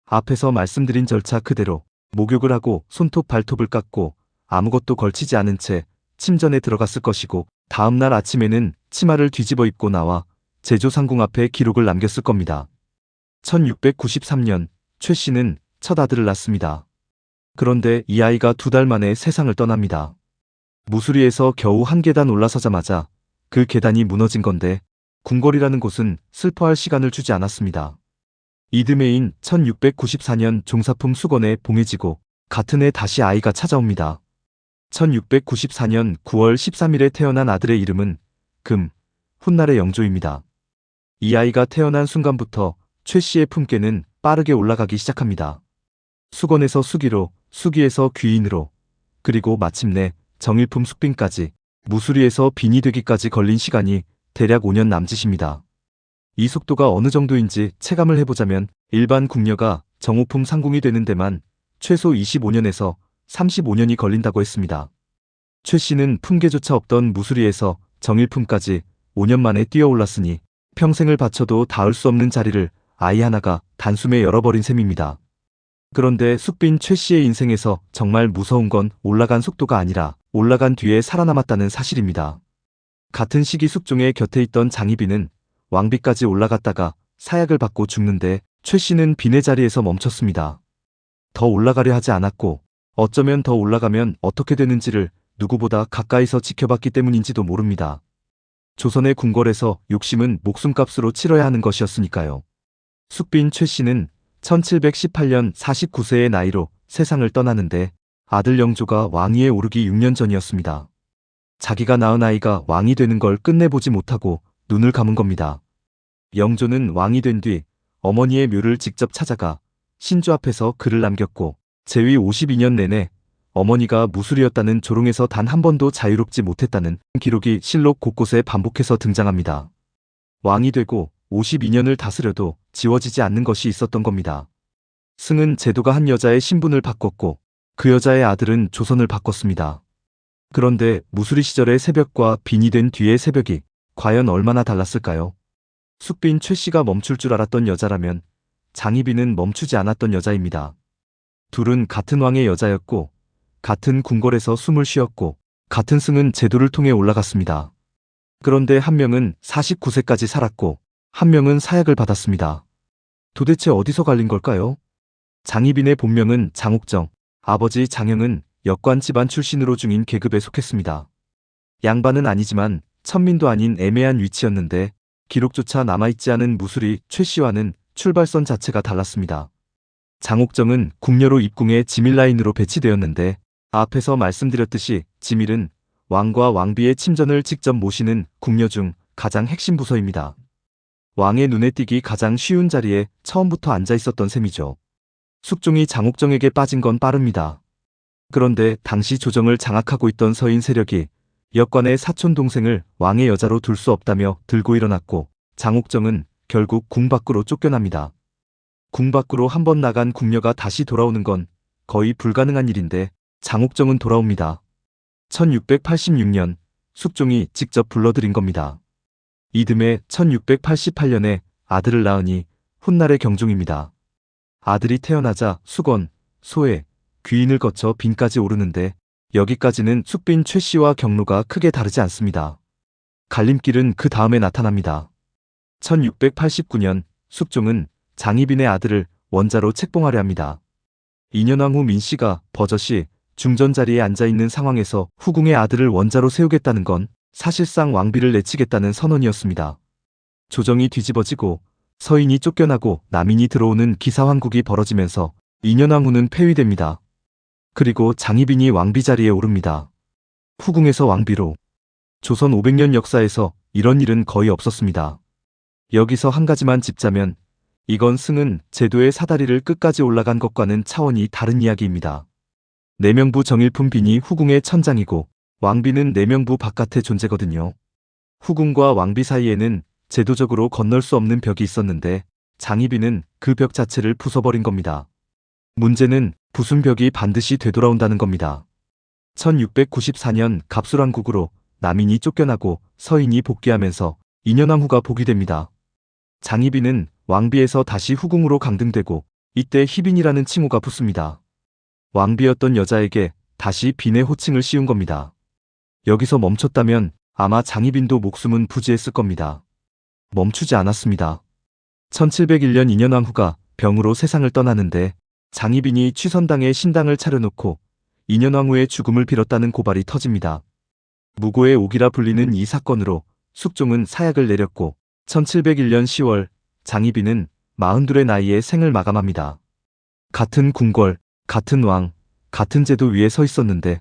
앞에서 말씀드린 절차 그대로 목욕을 하고 손톱 발톱을 깎고 아무것도 걸치지 않은 채 침전에 들어갔을 것이고 다음날 아침에는 치마를 뒤집어 입고 나와 제조상궁 앞에 기록을 남겼을 겁니다. 1693년 최 씨는 첫 아들을 낳습니다. 그런데 이 아이가 2달 만에 세상을 떠납니다. 무수리에서 겨우 한 계단 올라서자마자 그 계단이 무너진 건데 궁궐이라는 곳은 슬퍼할 시간을 주지 않았습니다. 이듬해인 1694년 종사품 수건에 봉해지고 같은 해 다시 아이가 찾아옵니다. 1694년 9월 13일에 태어난 아들의 이름은 금, 훗날의 영조입니다. 이 아이가 태어난 순간부터 최 씨의 품계는 빠르게 올라가기 시작합니다. 수건에서 수기로, 수기에서 귀인으로, 그리고 마침내 정일품 숙빈까지 무수리에서 빈이 되기까지 걸린 시간이 대략 5년 남짓입니다. 이 속도가 어느 정도인지 체감을 해보자면 일반 궁녀가 정호품 상궁이 되는 데만 최소 25년에서 35년이 걸린다고 했습니다. 최 씨는 품계조차 없던 무수리에서 정일품까지 5년 만에 뛰어올랐으니 평생을 바쳐도 닿을 수 없는 자리를 아이 하나가 단숨에 열어버린 셈입니다. 그런데 숙빈 최 씨의 인생에서 정말 무서운 건 올라간 속도가 아니라 올라간 뒤에 살아남았다는 사실입니다. 같은 시기 숙종의 곁에 있던 장희빈은 왕비까지 올라갔다가 사약을 받고 죽는데 최 씨는 빈의 자리에서 멈췄습니다. 더 올라가려 하지 않았고 어쩌면 더 올라가면 어떻게 되는지를 누구보다 가까이서 지켜봤기 때문인지도 모릅니다. 조선의 궁궐에서 욕심은 목숨값으로 치러야 하는 것이었으니까요. 숙빈 최 씨는 1718년 49세의 나이로 세상을 떠나는데 아들 영조가 왕위에 오르기 6년 전이었습니다. 자기가 낳은 아이가 왕이 되는 걸 끝내보지 못하고 눈을 감은 겁니다. 영조는 왕이 된 뒤 어머니의 묘를 직접 찾아가 신주 앞에서 글을 남겼고 제위 52년 내내 어머니가 무술이었다는 조롱에서 단 한 번도 자유롭지 못했다는 기록이 실록 곳곳에 반복해서 등장합니다. 왕이 되고 52년을 다스려도 지워지지 않는 것이 있었던 겁니다. 승은 제도가 한 여자의 신분을 바꿨고 그 여자의 아들은 조선을 바꿨습니다. 그런데 무수리 시절의 새벽과 빈이 된 뒤의 새벽이 과연 얼마나 달랐을까요? 숙빈 최 씨가 멈출 줄 알았던 여자라면 장희빈은 멈추지 않았던 여자입니다. 둘은 같은 왕의 여자였고 같은 궁궐에서 숨을 쉬었고 같은 승은 제도를 통해 올라갔습니다. 그런데 한 명은 49세까지 살았고 한 명은 사약을 받았습니다. 도대체 어디서 갈린 걸까요? 장희빈의 본명은 장옥정, 아버지 장영은 역관 집안 출신으로 중인 계급에 속했습니다. 양반은 아니지만 천민도 아닌 애매한 위치였는데 기록조차 남아있지 않은 무수리 최 씨와는 출발선 자체가 달랐습니다. 장옥정은 궁녀로 입궁해 지밀 라인으로 배치되었는데 앞에서 말씀드렸듯이 지밀은 왕과 왕비의 침전을 직접 모시는 궁녀 중 가장 핵심 부서입니다. 왕의 눈에 띄기 가장 쉬운 자리에 처음부터 앉아 있었던 셈이죠. 숙종이 장옥정에게 빠진 건 빠릅니다. 그런데 당시 조정을 장악하고 있던 서인 세력이 역관의 사촌 동생을 왕의 여자로 둘 수 없다며 들고 일어났고 장옥정은 결국 궁 밖으로 쫓겨납니다. 궁 밖으로 한번 나간 궁녀가 다시 돌아오는 건 거의 불가능한 일인데 장옥정은 돌아옵니다. 1686년 숙종이 직접 불러들인 겁니다. 이듬해 1688년에 아들을 낳으니 훗날의 경종입니다. 아들이 태어나자 수건, 소외, 귀인을 거쳐 빈까지 오르는데 여기까지는 숙빈 최 씨와 경로가 크게 다르지 않습니다. 갈림길은 그 다음에 나타납니다. 1689년 숙종은 장희빈의 아들을 원자로 책봉하려 합니다. 인현왕 후 민씨가 버젓이 중전 자리에 앉아있는 상황에서 후궁의 아들을 원자로 세우겠다는 건 사실상 왕비를 내치겠다는 선언이었습니다. 조정이 뒤집어지고 서인이 쫓겨나고 남인이 들어오는 기사황국이 벌어지면서 인현왕 후는 폐위됩니다. 그리고 장희빈이 왕비 자리에 오릅니다. 후궁에서 왕비로. 조선 500년 역사에서 이런 일은 거의 없었습니다. 여기서 한 가지만 짚자면 이건 승은 제도의 사다리를 끝까지 올라간 것과는 차원이 다른 이야기입니다. 내명부 정일품 빈이 후궁의 천장이고 왕비는 내명부 바깥의 존재거든요. 후궁과 왕비 사이에는 제도적으로 건널 수 없는 벽이 있었는데 장희빈은 그 벽 자체를 부숴버린 겁니다. 문제는 부순 벽이 반드시 되돌아온다는 겁니다. 1694년 갑술왕국으로 남인이 쫓겨나고 서인이 복귀하면서 인현왕 후가 복이 됩니다. 장희빈은 왕비에서 다시 후궁으로 강등되고 이때 희빈이라는 칭호가 붙습니다. 왕비였던 여자에게 다시 빈의 호칭을 씌운 겁니다. 여기서 멈췄다면 아마 장희빈도 목숨은 부지했을 겁니다. 멈추지 않았습니다. 1701년 인현왕 후가 병으로 세상을 떠나는데 장희빈이 취선당에 신당을 차려놓고 인현왕 후의 죽음을 빌었다는 고발이 터집니다. 무고의 옥이라 불리는 이 사건으로 숙종은 사약을 내렸고 1701년 10월 장희빈은 42의 나이에 생을 마감합니다. 같은 궁궐, 같은 왕, 같은 제도 위에 서 있었는데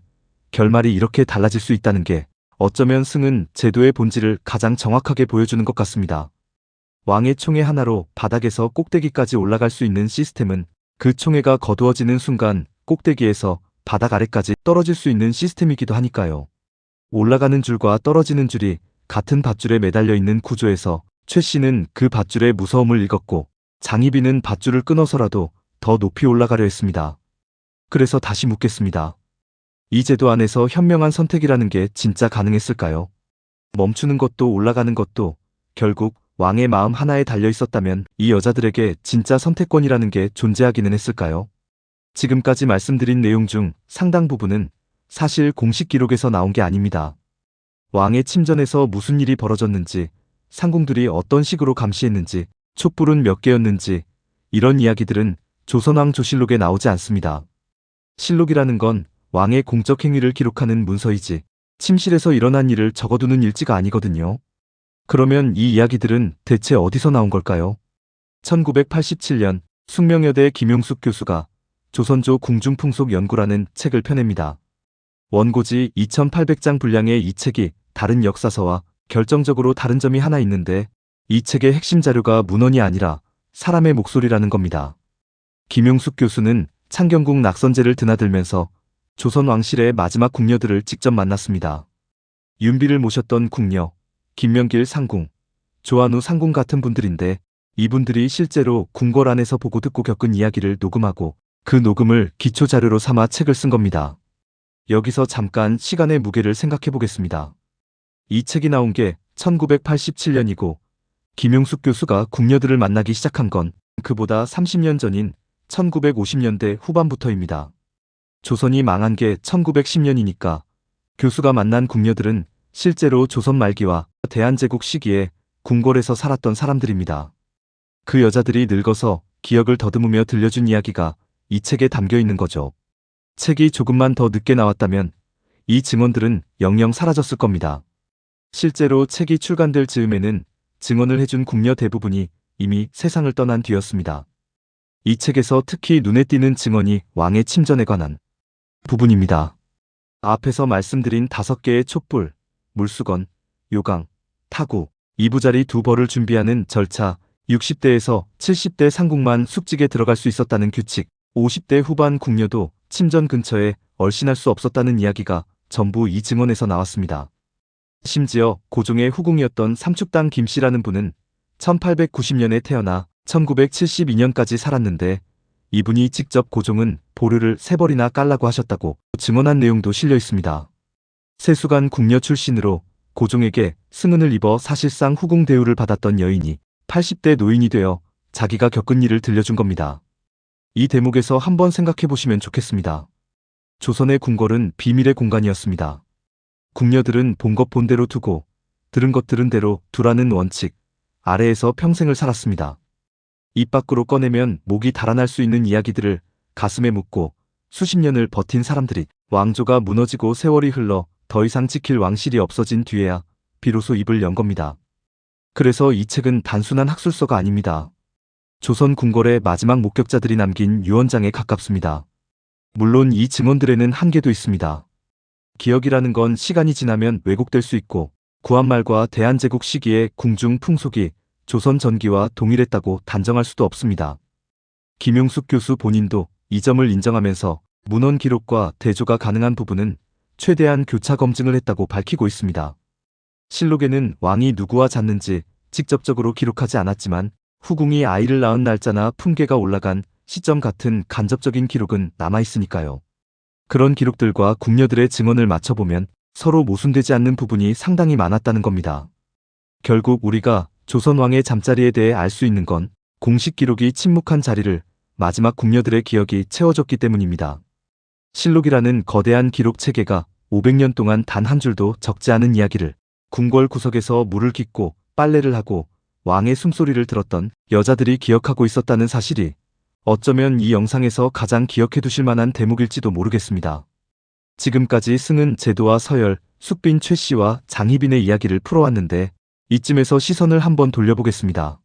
결말이 이렇게 달라질 수 있다는 게 어쩌면 승은 제도의 본질을 가장 정확하게 보여주는 것 같습니다. 왕의 총애 하나로 바닥에서 꼭대기까지 올라갈 수 있는 시스템은 그 총애가 거두어지는 순간 꼭대기에서 바닥 아래까지 떨어질 수 있는 시스템이기도 하니까요. 올라가는 줄과 떨어지는 줄이 같은 밧줄에 매달려 있는 구조에서 최 씨는 그 밧줄의 무서움을 읽었고 장희빈은 밧줄을 끊어서라도 더 높이 올라가려 했습니다. 그래서 다시 묻겠습니다. 이 제도 안에서 현명한 선택이라는 게 진짜 가능했을까요? 멈추는 것도 올라가는 것도 결국 왕의 마음 하나에 달려 있었다면 이 여자들에게 진짜 선택권이라는 게 존재하기는 했을까요? 지금까지 말씀드린 내용 중 상당 부분은 사실 공식 기록에서 나온 게 아닙니다. 왕의 침전에서 무슨 일이 벌어졌는지, 상궁들이 어떤 식으로 감시했는지, 촛불은 몇 개였는지 이런 이야기들은 조선왕 조실록에 나오지 않습니다. 실록이라는 건 왕의 공적 행위를 기록하는 문서이지 침실에서 일어난 일을 적어두는 일지가 아니거든요. 그러면 이 이야기들은 대체 어디서 나온 걸까요? 1987년 숙명여대 김용숙 교수가 조선조 궁중풍속연구라는 책을 펴냅니다. 원고지 2800장 분량의 이 책이 다른 역사서와 결정적으로 다른 점이 하나 있는데 이 책의 핵심 자료가 문헌이 아니라 사람의 목소리라는 겁니다. 김용숙 교수는 창경궁 낙선제를 드나들면서 조선 왕실의 마지막 궁녀들을 직접 만났습니다. 윤비를 모셨던 궁녀, 김명길 상궁, 조한우 상궁 같은 분들인데 이분들이 실제로 궁궐 안에서 보고 듣고 겪은 이야기를 녹음하고 그 녹음을 기초 자료로 삼아 책을 쓴 겁니다. 여기서 잠깐 시간의 무게를 생각해 보겠습니다. 이 책이 나온 게 1987년이고 김용숙 교수가 궁녀들을 만나기 시작한 건 그보다 30년 전인 1950년대 후반부터입니다. 조선이 망한 게 1910년이니까 교수가 만난 궁녀들은 실제로 조선 말기와 대한제국 시기에 궁궐에서 살았던 사람들입니다. 그 여자들이 늙어서 기억을 더듬으며 들려준 이야기가 이 책에 담겨 있는 거죠. 책이 조금만 더 늦게 나왔다면 이 증언들은 영영 사라졌을 겁니다. 실제로 책이 출간될 즈음에는 증언을 해준 궁녀 대부분이 이미 세상을 떠난 뒤였습니다. 이 책에서 특히 눈에 띄는 증언이 왕의 침전에 관한 부분입니다. 앞에서 말씀드린 5개의 촛불, 물수건, 요강, 타구, 이부자리 2벌을 준비하는 절차, 60대에서 70대 상궁만 숙직에 들어갈 수 있었다는 규칙, 50대 후반 궁녀도 침전 근처에 얼씬할 수 없었다는 이야기가 전부 이 증언에서 나왔습니다. 심지어 고종의 후궁이었던 삼축당 김씨라는 분은 1890년에 태어나 1972년까지 살았는데 이분이 직접 고종은 보류를 3벌이나 깔라고 하셨다고 증언한 내용도 실려 있습니다. 세수관 궁녀 출신으로 고종에게 승은을 입어 사실상 후궁 대우를 받았던 여인이 80대 노인이 되어 자기가 겪은 일을 들려준 겁니다. 이 대목에서 한번 생각해 보시면 좋겠습니다. 조선의 궁궐은 비밀의 공간이었습니다. 궁녀들은 본 것 본대로 두고 들은 것 들은 대로 두라는 원칙 아래에서 평생을 살았습니다. 입 밖으로 꺼내면 목이 달아날 수 있는 이야기들을 가슴에 묻고 수십 년을 버틴 사람들이 왕조가 무너지고 세월이 흘러 더 이상 지킬 왕실이 없어진 뒤에야 비로소 입을 연 겁니다. 그래서 이 책은 단순한 학술서가 아닙니다. 조선 궁궐의 마지막 목격자들이 남긴 유언장에 가깝습니다. 물론 이 증언들에는 한계도 있습니다. 기억이라는 건 시간이 지나면 왜곡될 수 있고 구한말과 대한제국 시기의 궁중 풍속이 조선 전기와 동일했다고 단정할 수도 없습니다. 김용숙 교수 본인도 이 점을 인정하면서 문헌 기록과 대조가 가능한 부분은 최대한 교차 검증을 했다고 밝히고 있습니다. 실록에는 왕이 누구와 잤는지 직접적으로 기록하지 않았지만 후궁이 아이를 낳은 날짜나 품계가 올라간 시점 같은 간접적인 기록은 남아있으니까요. 그런 기록들과 궁녀들의 증언을 맞춰보면 서로 모순되지 않는 부분이 상당히 많았다는 겁니다. 결국 우리가 조선 왕의 잠자리에 대해 알 수 있는 건 공식 기록이 침묵한 자리를 마지막 궁녀들의 기억이 채워줬기 때문입니다. 실록이라는 거대한 기록 체계가 500년 동안 단 한 줄도 적지 않은 이야기를 궁궐 구석에서 물을 깃고 빨래를 하고 왕의 숨소리를 들었던 여자들이 기억하고 있었다는 사실이 어쩌면 이 영상에서 가장 기억해 두실 만한 대목일지도 모르겠습니다. 지금까지 승은, 제도와 서열, 숙빈, 최씨와 장희빈의 이야기를 풀어왔는데 이쯤에서 시선을 한번 돌려보겠습니다.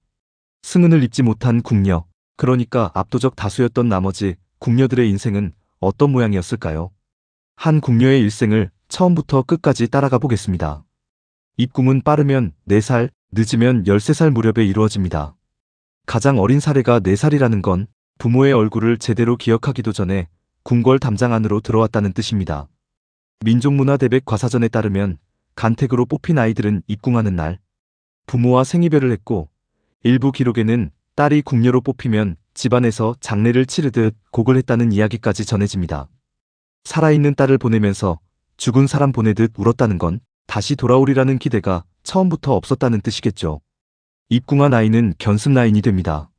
승은을 입지 못한 궁녀, 그러니까 압도적 다수였던 나머지 궁녀들의 인생은 어떤 모양이었을까요? 한 궁녀의 일생을 처음부터 끝까지 따라가 보겠습니다. 입궁은 빠르면 4살, 늦으면 13살 무렵에 이루어집니다. 가장 어린 사례가 4살이라는 건 부모의 얼굴을 제대로 기억하기도 전에 궁궐 담장 안으로 들어왔다는 뜻입니다. 민족문화대백 과사전에 따르면 간택으로 뽑힌 아이들은 입궁하는 날 부모와 생이별을 했고 일부 기록에는 딸이 궁녀로 뽑히면 집안에서 장례를 치르듯 곡을 했다는 이야기까지 전해집니다. 살아있는 딸을 보내면서 죽은 사람 보내듯 울었다는 건 다시 돌아오리라는 기대가 처음부터 없었다는 뜻이겠죠. 입궁한 아이는 견습 라인이 됩니다.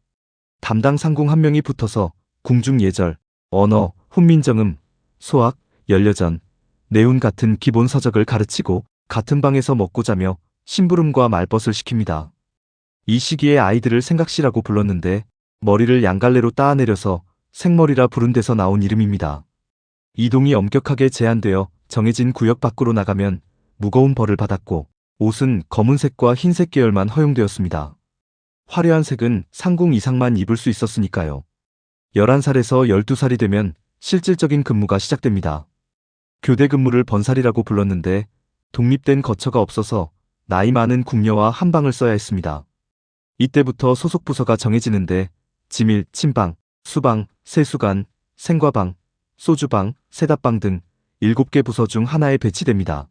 담당 상궁 한 명이 붙어서 궁중 예절, 언어, 훈민정음, 소학, 연려전, 내운 같은 기본 서적을 가르치고 같은 방에서 먹고 자며 심부름과 말벗을 시킵니다. 이 시기에 아이들을 생각시라고 불렀는데 머리를 양갈래로 따아내려서 생머리라 부른 데서 나온 이름입니다. 이동이 엄격하게 제한되어 정해진 구역 밖으로 나가면 무거운 벌을 받았고 옷은 검은색과 흰색 계열만 허용되었습니다. 화려한 색은 상궁 이상만 입을 수 있었으니까요. 11살에서 12살이 되면 실질적인 근무가 시작됩니다. 교대 근무를 번살이라고 불렀는데 독립된 거처가 없어서 나이 많은 궁녀와 한 방을 써야 했습니다. 이때부터 소속 부서가 정해지는데 지밀, 침방, 수방, 세수관, 생과방, 소주방, 세답방 등 7개 부서 중 하나에 배치됩니다.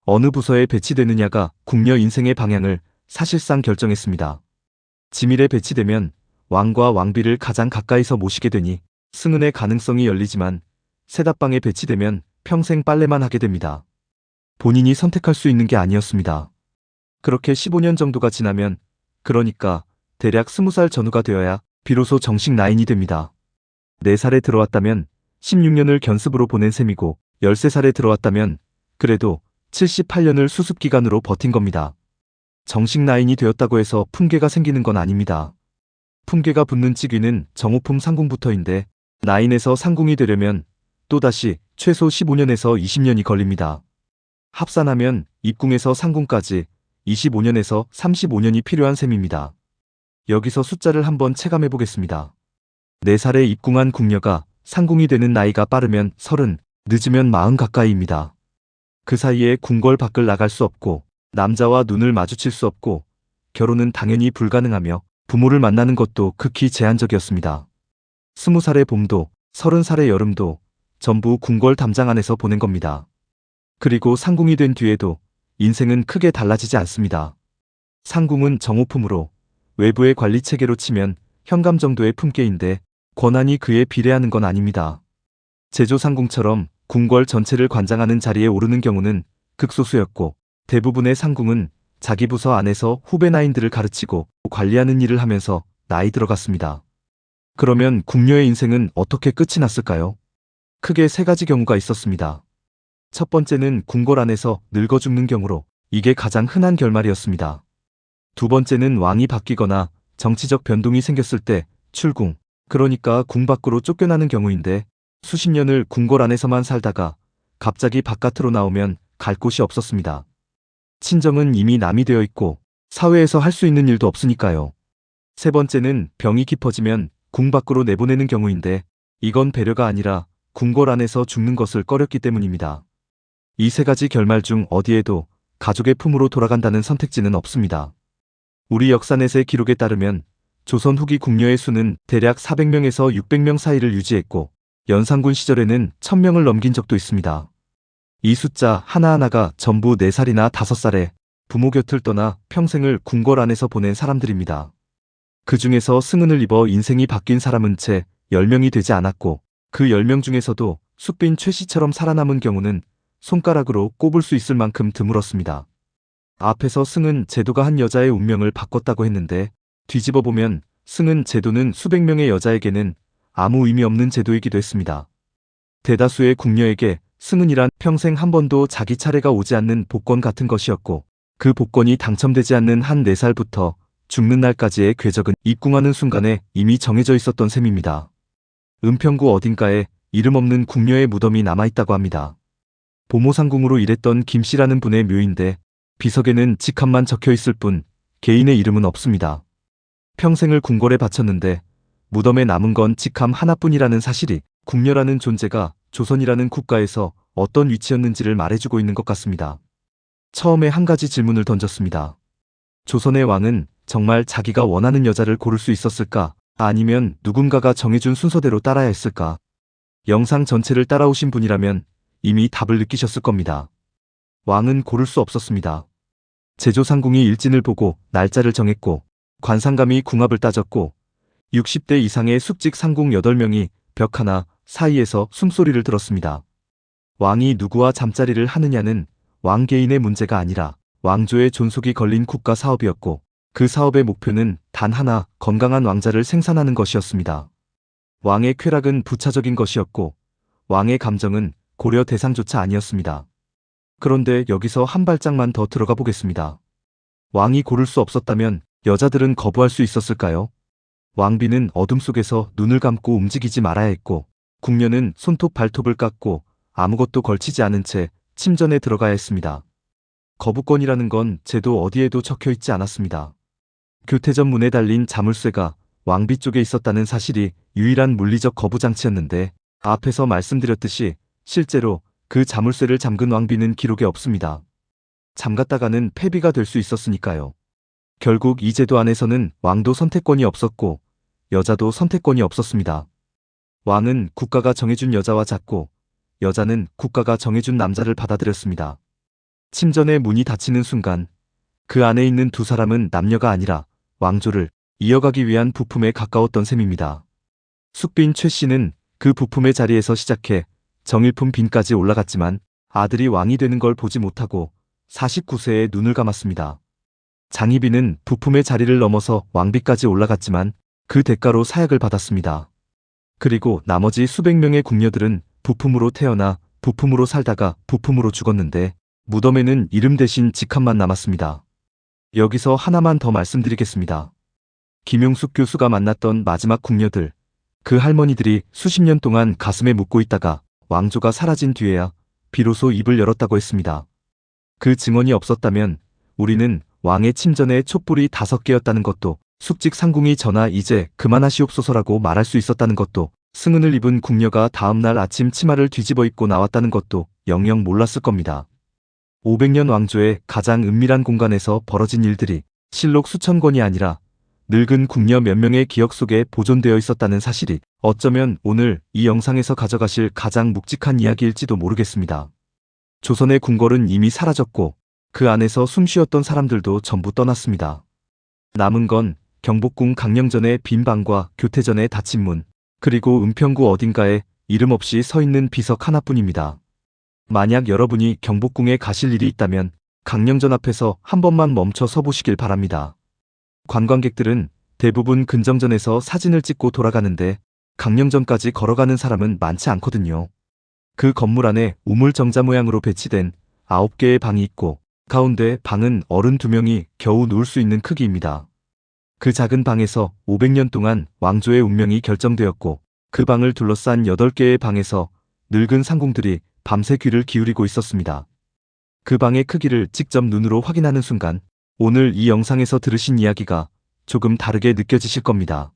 어느 부서에 배치되느냐가 궁녀 인생의 방향을 사실상 결정했습니다. 지밀에 배치되면 왕과 왕비를 가장 가까이서 모시게 되니 승은의 가능성이 열리지만 세답방에 배치되면 평생 빨래만 하게 됩니다. 본인이 선택할 수 있는 게 아니었습니다. 그렇게 15년 정도가 지나면 그러니까 대략 20살 전후가 되어야 비로소 정식 라인이 됩니다. 4살에 들어왔다면 16년을 견습으로 보낸 셈이고 13살에 들어왔다면 그래도 78년을 수습기간으로 버틴 겁니다. 정식 라인이 되었다고 해서 품계가 생기는 건 아닙니다. 품계가 붙는 직위는 정호품 상궁부터인데 라인에서 상궁이 되려면 또다시 최소 15년에서 20년이 걸립니다. 합산하면 입궁에서 상궁까지 25년에서 35년이 필요한 셈입니다. 여기서 숫자를 한번 체감해 보겠습니다. 4살에 입궁한 궁녀가 상궁이 되는 나이가 빠르면 30, 늦으면 40 가까이입니다. 그 사이에 궁궐 밖을 나갈 수 없고 남자와 눈을 마주칠 수 없고 결혼은 당연히 불가능하며 부모를 만나는 것도 극히 제한적이었습니다. 20살의 봄도 30살의 여름도 전부 궁궐 담장 안에서 보낸 겁니다. 그리고 상궁이 된 뒤에도 인생은 크게 달라지지 않습니다. 상궁은 정호품으로 외부의 관리 체계로 치면 현감 정도의 품계인데 권한이 그에 비례하는 건 아닙니다. 제조상궁처럼 궁궐 전체를 관장하는 자리에 오르는 경우는 극소수였고 대부분의 상궁은 자기 부서 안에서 후배 나인들을 가르치고 관리하는 일을 하면서 나이 들어갔습니다. 그러면 궁녀의 인생은 어떻게 끝이 났을까요? 크게 세 가지 경우가 있었습니다. 첫 번째는 궁궐 안에서 늙어 죽는 경우로 이게 가장 흔한 결말이었습니다. 두 번째는 왕이 바뀌거나 정치적 변동이 생겼을 때 출궁, 그러니까 궁 밖으로 쫓겨나는 경우인데 수십 년을 궁궐 안에서만 살다가 갑자기 바깥으로 나오면 갈 곳이 없었습니다. 친정은 이미 남이 되어 있고 사회에서 할 수 있는 일도 없으니까요. 세 번째는 병이 깊어지면 궁 밖으로 내보내는 경우인데 이건 배려가 아니라 궁궐 안에서 죽는 것을 꺼렸기 때문입니다. 이 세 가지 결말 중 어디에도 가족의 품으로 돌아간다는 선택지는 없습니다. 우리 역사넷의 기록에 따르면 조선 후기 궁녀의 수는 대략 400명에서 600명 사이를 유지했고 연산군 시절에는 1000명을 넘긴 적도 있습니다. 이 숫자 하나하나가 전부 4살이나 5살에 부모 곁을 떠나 평생을 궁궐 안에서 보낸 사람들입니다. 그 중에서 승은을 입어 인생이 바뀐 사람은 채 10명이 되지 않았고 그 10명 중에서도 숙빈 최 씨처럼 살아남은 경우는 손가락으로 꼽을 수 있을 만큼 드물었습니다. 앞에서 승은 제도가 한 여자의 운명을 바꿨다고 했는데 뒤집어 보면 승은 제도는 수백 명의 여자에게는 아무 의미 없는 제도이기도 했습니다. 대다수의 궁녀에게 승은이란 평생 한 번도 자기 차례가 오지 않는 복권 같은 것이었고 그 복권이 당첨되지 않는 한 4살부터 죽는 날까지의 궤적은 입궁하는 순간에 이미 정해져 있었던 셈입니다. 은평구 어딘가에 이름 없는 궁녀의 무덤이 남아있다고 합니다. 보모상궁으로 일했던 김씨라는 분의 묘인데 비석에는 직함만 적혀 있을 뿐 개인의 이름은 없습니다. 평생을 궁궐에 바쳤는데 무덤에 남은 건 직함 하나뿐이라는 사실이 궁녀라는 존재가 조선이라는 국가에서 어떤 위치였는지를 말해주고 있는 것 같습니다. 처음에 한 가지 질문을 던졌습니다. 조선의 왕은 정말 자기가 원하는 여자를 고를 수 있었을까? 아니면 누군가가 정해준 순서대로 따라야 했을까? 영상 전체를 따라오신 분이라면 이미 답을 느끼셨을 겁니다. 왕은 고를 수 없었습니다. 제조상궁이 일진을 보고 날짜를 정했고 관상감이 궁합을 따졌고 60대 이상의 숙직 상궁 8명이 벽 하나 사이에서 숨소리를 들었습니다. 왕이 누구와 잠자리를 하느냐는 왕 개인의 문제가 아니라 왕조의 존속이 걸린 국가 사업이었고 그 사업의 목표는 단 하나, 건강한 왕자를 생산하는 것이었습니다. 왕의 쾌락은 부차적인 것이었고 왕의 감정은 고려 대상조차 아니었습니다. 그런데 여기서 한 발짝만 더 들어가 보겠습니다. 왕이 고를 수 없었다면 여자들은 거부할 수 있었을까요? 왕비는 어둠 속에서 눈을 감고 움직이지 말아야 했고 궁녀는 손톱 발톱을 깎고 아무것도 걸치지 않은 채 침전에 들어가야 했습니다. 거부권이라는 건 제도 어디에도 적혀 있지 않았습니다. 교태전 문에 달린 자물쇠가 왕비 쪽에 있었다는 사실이 유일한 물리적 거부장치였는데 앞에서 말씀드렸듯이 실제로 그 자물쇠를 잠근 왕비는 기록에 없습니다. 잠갔다가는 패비가 될 수 있었으니까요. 결국 이 제도 안에서는 왕도 선택권이 없었고 여자도 선택권이 없었습니다. 왕은 국가가 정해준 여자와 잤고 여자는 국가가 정해준 남자를 받아들였습니다. 침전의 문이 닫히는 순간 그 안에 있는 두 사람은 남녀가 아니라 왕조를 이어가기 위한 부품에 가까웠던 셈입니다. 숙빈 최 씨는 그 부품의 자리에서 시작해 정일품 빈까지 올라갔지만 아들이 왕이 되는 걸 보지 못하고 49세에 눈을 감았습니다. 장희빈은 부품의 자리를 넘어서 왕비까지 올라갔지만 그 대가로 사약을 받았습니다. 그리고 나머지 수백 명의 궁녀들은 부품으로 태어나 부품으로 살다가 부품으로 죽었는데 무덤에는 이름 대신 직함만 남았습니다. 여기서 하나만 더 말씀드리겠습니다. 김용숙 교수가 만났던 마지막 궁녀들, 그 할머니들이 수십 년 동안 가슴에 묻고 있다가 왕조가 사라진 뒤에야 비로소 입을 열었다고 했습니다. 그 증언이 없었다면 우리는 왕의 침전에 촛불이 5개였다는 것도 숙직 상궁이 전하 이제 그만하시옵소서라고 말할 수 있었다는 것도 승은을 입은 궁녀가 다음날 아침 치마를 뒤집어 입고 나왔다는 것도 영영 몰랐을 겁니다. 500년 왕조의 가장 은밀한 공간에서 벌어진 일들이 실록 수천 권이 아니라 늙은 궁녀 몇 명의 기억 속에 보존되어 있었다는 사실이 어쩌면 오늘 이 영상에서 가져가실 가장 묵직한 이야기일지도 모르겠습니다. 조선의 궁궐은 이미 사라졌고 그 안에서 숨쉬었던 사람들도 전부 떠났습니다. 남은 건 경복궁 강령전의 빈 방과 교태전의 닫힌 문, 그리고 은평구 어딘가에 이름 없이 서 있는 비석 하나뿐입니다. 만약 여러분이 경복궁에 가실 일이 있다면 강령전 앞에서 한 번만 멈춰 서 보시길 바랍니다. 관광객들은 대부분 근정전에서 사진을 찍고 돌아가는데 강령전까지 걸어가는 사람은 많지 않거든요. 그 건물 안에 우물정자 모양으로 배치된 9개의 방이 있고 가운데 방은 어른 2명이 겨우 누울 수 있는 크기입니다. 그 작은 방에서 500년 동안 왕조의 운명이 결정되었고 그 방을 둘러싼 8개의 방에서 늙은 상궁들이 밤새 귀를 기울이고 있었습니다. 그 방의 크기를 직접 눈으로 확인하는 순간 오늘 이 영상에서 들으신 이야기가 조금 다르게 느껴지실 겁니다.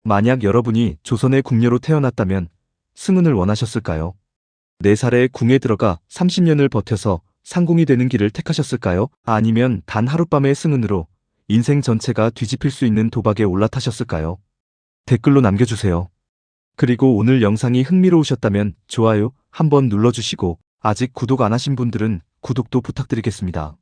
만약 여러분이 조선의 궁녀로 태어났다면 승은을 원하셨을까요? 4살에 궁에 들어가 30년을 버텨서 상궁이 되는 길을 택하셨을까요? 아니면 단 하룻밤의 승은으로 인생 전체가 뒤집힐 수 있는 도박에 올라타셨을까요? 댓글로 남겨주세요. 그리고 오늘 영상이 흥미로우셨다면 좋아요 한번 눌러주시고 아직 구독 안 하신 분들은 구독도 부탁드리겠습니다.